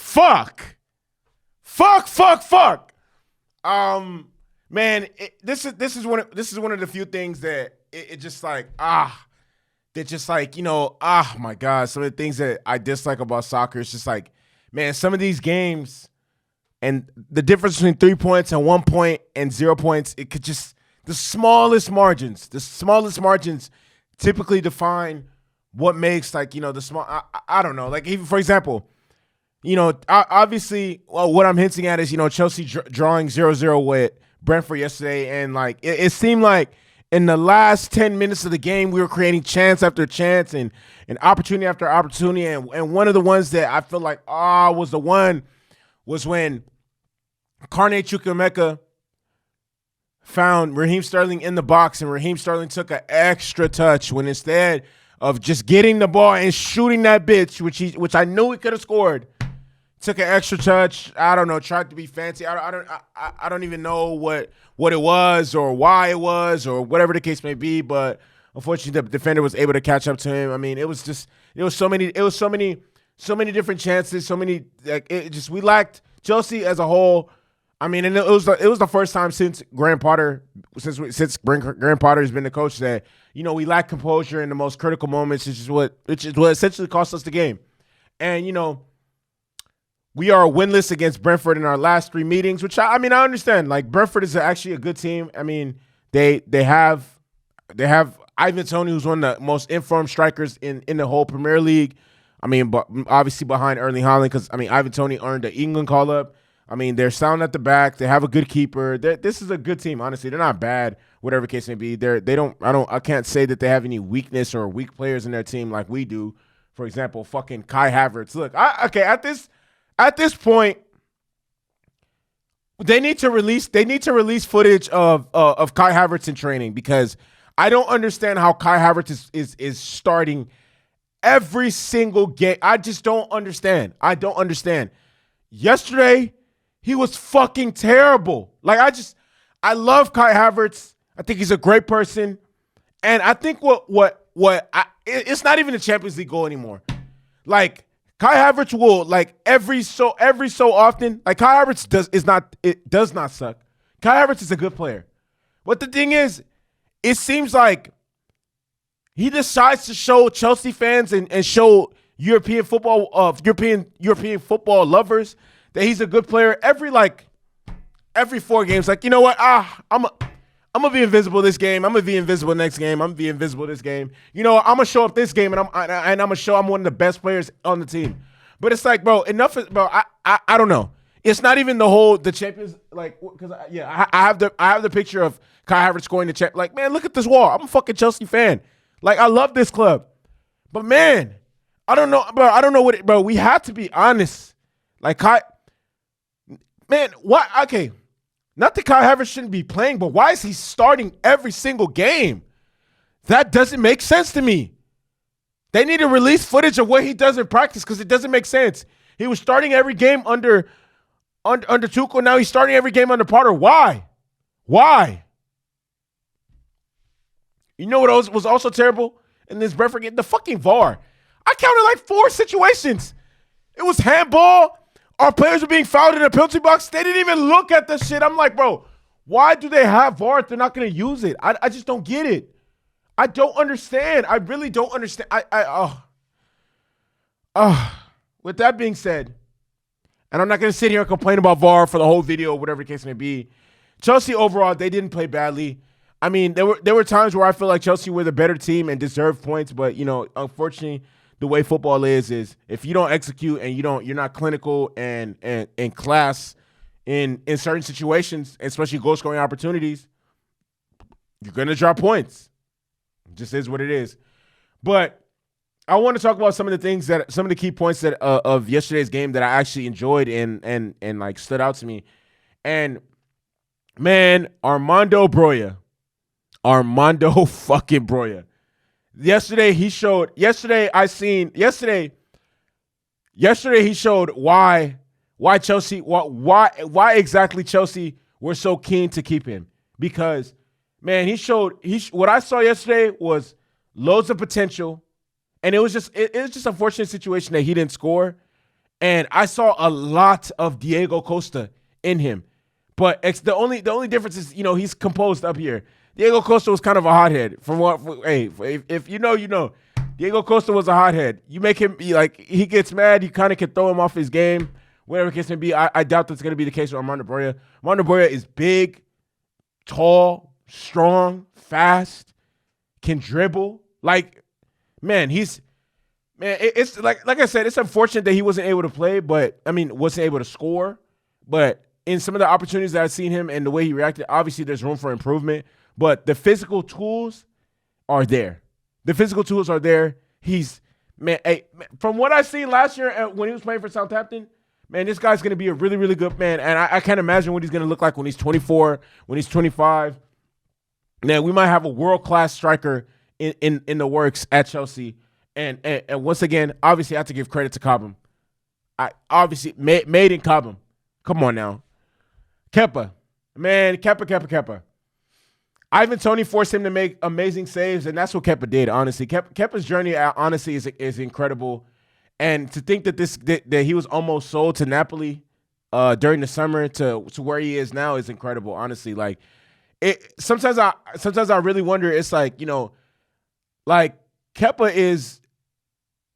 Fuck. Man, this is one of the few things that it just like that just like, my God, some of the things that I dislike about soccer is just like, man, some of these games and the difference between 3 points and 1 point and 0 points, it could just the smallest margins typically define what makes like, the small, I don't know, like even for example, obviously, well, what I'm hinting at is, Chelsea drawing 0-0 with Brentford yesterday. And like, it seemed like in the last 10 minutes of the game, we were creating chance after chance and opportunity after opportunity. And one of the ones that I feel like, was when Carne Chukwuemeka found Raheem Sterling in the box, and Raheem Sterling took an extra touch when instead of just getting the ball and shooting that bitch, which I knew he could have scored, took an extra touch. I don't know, tried to be fancy. I don't even know what it was or why it was or whatever the case may be. But unfortunately, the defender was able to catch up to him. I mean, it was so many different chances. We lacked Chelsea as a whole. I mean, and it was the first time since Graham Potter has been the coach that we lack composure in the most critical moments, which is what essentially cost us the game. And we are winless against Brentford in our last 3 meetings, which I understand. Like, Brentford is actually a good team. I mean, they have Ivan Toney, who's one of the most informed strikers in the whole Premier League. I mean, but obviously behind Erling Haaland, because Ivan Toney earned the England call up. I mean, they're sound at the back. They have a good keeper. This is a good team. Honestly, they're not bad. Whatever the case may be, I can't say that they have any weakness or weak players in their team like we do. For example, fucking Kai Havertz. Look, at this point, they need to release footage of Kai Havertz in training, because I don't understand how Kai Havertz is starting every single game. I just don't understand. Yesterday, he was fucking terrible. Like, I love Kai Havertz. I think he's a great person. And I think it's not even a Champions League goal anymore. Like, Kai Havertz will, like, every so often, like, Kai Havertz does not suck. Kai Havertz is a good player. But the thing is, it seems like he decides to show Chelsea fans and show European football lovers that he's a good player every 4 games. Like, you know what? I'm gonna be invisible this game. I'm gonna be invisible next game. I'm gonna be invisible this game. I'm gonna show up this game, and I'm gonna show I'm one of the best players on the team. But it's like, bro, enough is, bro. I don't know. It's not even the Champions, like, because I have the picture of Kai Havertz scoring the champ. Like, man, look at this wall. I'm a fucking Chelsea fan. Like, I love this club, but man, I don't know, bro. I don't know bro. We have to be honest. Like, man, what? Okay. Not that Kai Havertz shouldn't be playing, but why is he starting every single game? That doesn't make sense to me. They need to release footage of what he does in practice, because it doesn't make sense. He was starting every game under Tuchel. Now he's starting every game under Potter. Why? You know what was also terrible in this Brentford game? The fucking VAR. I counted like 4 situations. It was handball. Our players were being fouled in the penalty box. They didn't even look at the shit. I'm like, bro, why do they have VAR if they're not going to use it? I just don't get it. I don't understand. I really don't understand. With that being said, and I'm not going to sit here and complain about VAR for the whole video or whatever the case may be, Chelsea overall, they didn't play badly. I mean, there were times where I feel like Chelsea were the better team and deserved points, but unfortunately, the way football is if you don't execute and you're not clinical and in class in certain situations, especially goal scoring opportunities, you're gonna drop points. It just is what it is. But I want to talk about some of the key points that of yesterday's game that I actually enjoyed and like stood out to me. And man, Armando fucking Broja. Yesterday he showed why Chelsea why exactly Chelsea were so keen to keep him. Because man, what I saw yesterday was loads of potential, And it was just a fortunate situation that he didn't score. And I saw a lot of Diego Costa in him. But the only difference is, he's composed up here. Diego Costa was kind of a hothead. If you know, you know. Diego Costa was a hothead. You make him he gets mad, you kind of can throw him off his game, whatever the case may be. I doubt that's going to be the case with Armando Broja. Armando Broja is big, tall, strong, fast, can dribble. It's like I said, it's unfortunate that he wasn't able to play, wasn't able to score. But in some of the opportunities that I've seen him and the way he reacted, obviously there's room for improvement. But the physical tools are there. He's from what I've seen last year when he was playing for Southampton, man, this guy's going to be a really, really good man. And I can't imagine what he's going to look like when he's 24, when he's 25. Man, we might have a world-class striker in the works at Chelsea. And once again, obviously, I have to give credit to Cobham. Made in Cobham. Come on now. Kepa. Ivan Toney forced him to make amazing saves, and that's what Kepa did, honestly. Kepa's journey, honestly, is incredible. And to think that he was almost sold to Napoli during the summer to where he is now is incredible, honestly. Sometimes I really wonder, it's Kepa is,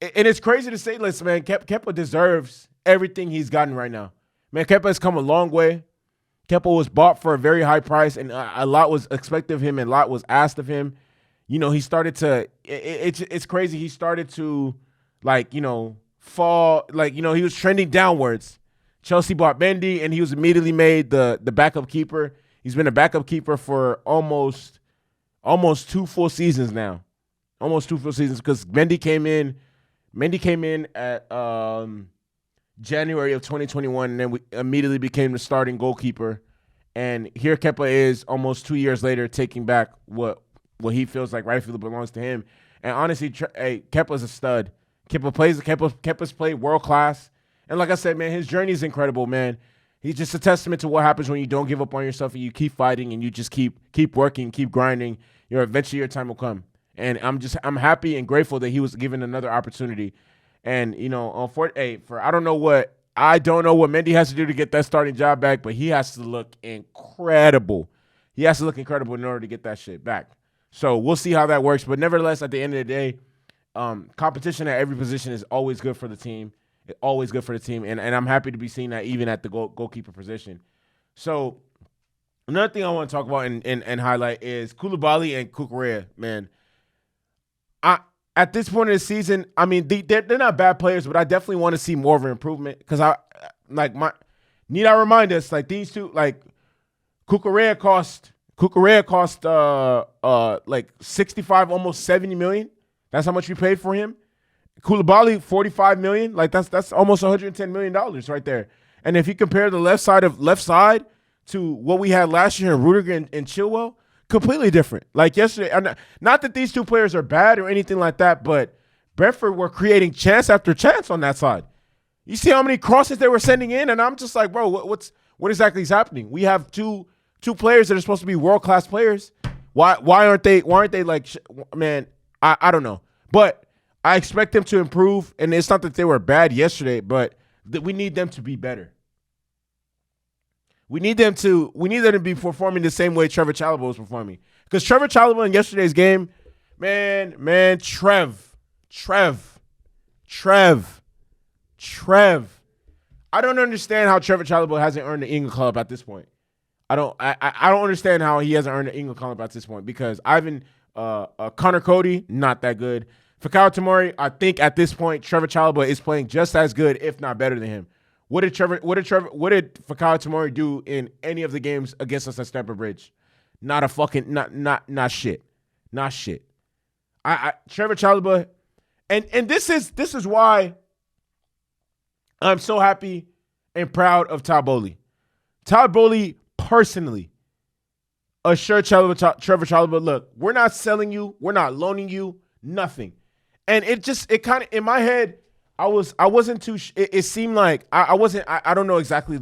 and it's crazy to say this, man, Kepa deserves everything he's gotten right now. Man, Kepa has come a long way. Kepa was bought for a very high price, and a lot was expected of him, and a lot was asked of him. He started to it's crazy. He started to fall, he was trending downwards. Chelsea bought Mendy, and he was immediately made the backup keeper. He's been a backup keeper for almost 2 full seasons now. Almost 2 full seasons, because Mendy came in at January of 2021, and then we immediately became the starting goalkeeper. And here Kepa is almost 2 years later, taking back what he feels like rightfully belongs to him. And honestly, Kepa's a stud. Kepa's played world class. And like I said, man, his journey is incredible, man. He's just a testament to what happens when you don't give up on yourself and you keep fighting and you just keep working, keep grinding. Eventually your time will come. And I'm happy and grateful that he was given another opportunity. And I don't know what Mendy has to do to get that starting job back, but he has to look incredible. He has to look incredible in order to get that shit back. So we'll see how that works. But nevertheless, at the end of the day, competition at every position is always good for the team. It's always good for the team. And I'm happy to be seeing that even at the goalkeeper position. So another thing I want to talk about and highlight is Koulibaly and Cucurella, man. At this point in the season, they're not bad players, but I definitely want to see more of an improvement, because need I remind us, these two, Cucurella cost 65, almost 70 million. That's how much we paid for him. Koulibaly, 45 million. That's almost 110 million dollars right there. And if you compare the left side to what we had last year in Rudiger and Chilwell, completely different. Yesterday, not that these two players are bad or anything like that, but Brentford were creating chance after chance on that side. You see how many crosses they were sending in, and I'm just like, bro, what exactly is happening? We have two players that are supposed to be world-class players. Why aren't they man, I don't know. But I expect them to improve, and it's not that they were bad yesterday, but we need them to be better. We need them to be performing the same way Trevor Chalobah was performing. Because Trevor Chalobah in yesterday's game, man, Trev. I don't understand how Trevor Chalobah hasn't earned the England club at this point. I don't understand how he hasn't earned the England club at this point, because Connor Cody, not that good. Fikayo Tomori, I think at this point Trevor Chalobah is playing just as good, if not better than him. What did Fikayo Tomori do in any of the games against us at Stamford Bridge? Not shit. Trevor Chalobah, and this is why I'm so happy and proud of Todd Boehly. Todd Boehly personally assured Trevor Chalobah, look, we're not selling you, we're not loaning you, nothing. And it kind of, in my head, it seemed like I don't know exactly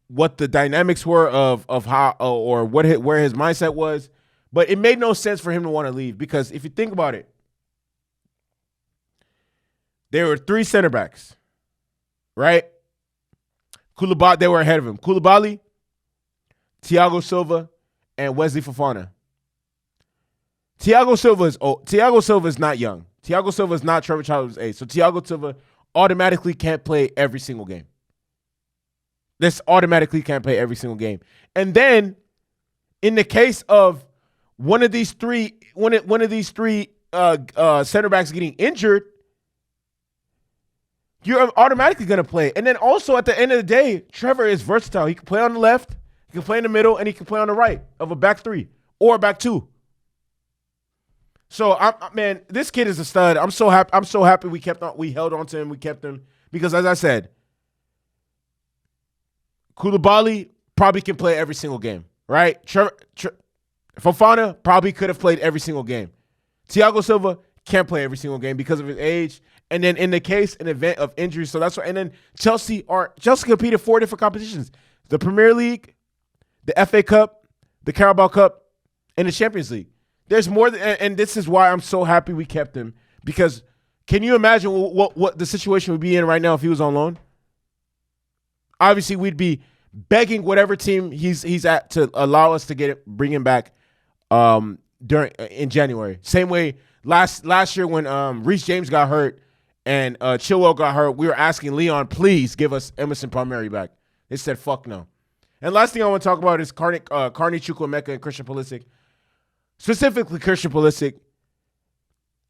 what the dynamics were of how or where his mindset was, but it made no sense for him to want to leave, because if you think about it, There were 3 center backs, right? Koulibaly, they were ahead of him. Koulibaly, Thiago Silva, and Wesley Fofana. Thiago Silva is old. Thiago Silva is not young. Thiago Silva is not Trevor Chalmers' age. So Thiago Silva automatically can't play every single game. This automatically can't play every single game. And then, in the case of one of these three center backs getting injured, you're automatically going to play. And then also at the end of the day, Trevor is versatile. He can play on the left, he can play in the middle, and he can play on the right of a back 3 or a back 2. So, man, this kid is a stud. I'm so happy we held on to him. We kept him because, as I said, Koulibaly probably can play every single game, right? Fofana probably could have played every single game. Thiago Silva can't play every single game because of his age. And then in the case, an event of injury. So that's why. And then Chelsea competed 4 different competitions: the Premier League, the FA Cup, the Carabao Cup, and the Champions League. There's more, and this is why I'm so happy we kept him. Because can you imagine what the situation would be in right now if he was on loan? Obviously, we'd be begging whatever team he's at to allow us to bring him back in January. Same way last year when Reece James got hurt and Chilwell got hurt, we were asking Leon, please give us Emerson Palmieri back. They said fuck no. And last thing I want to talk about is Carney Chukwuemeka and Christian Pulisic. Specifically, Christian Pulisic.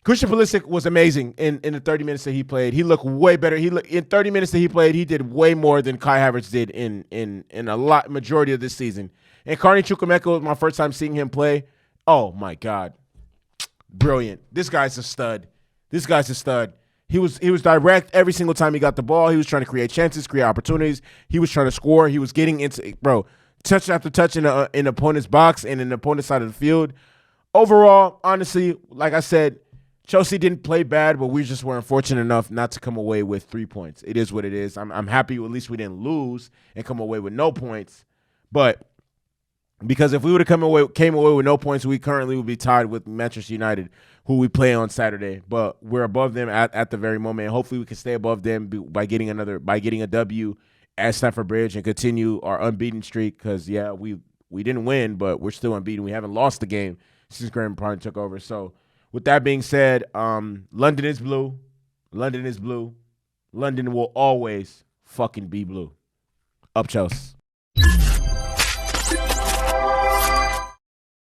Christian Pulisic was amazing in the 30 minutes that he played. He looked way better. In 30 minutes that he played, he did way more than Kai Havertz did in a majority of this season. And Carney Chukwuemeka was my first time seeing him play. Oh my God, brilliant! This guy's a stud. He was direct every single time he got the ball. He was trying to create chances, create opportunities. He was trying to score. He was getting into touch after touch in the opponent's box and in the opponent's side of the field. Overall, honestly, like I said, Chelsea didn't play bad, but we just weren't fortunate enough not to come away with 3 points. It is what it is. I'm happy at least we didn't lose and come away with no points. But because if we would have came away with no points, we currently would be tied with Manchester United, who we play on Saturday. But we're above them at the very moment. Hopefully we can stay above them by getting a W at Stamford Bridge and continue our unbeaten streak. Because yeah, we didn't win, but we're still unbeaten. We haven't lost the game since Graham Potter took over. So with that being said, London is blue. London is blue. London will always fucking be blue. Up Chelsea.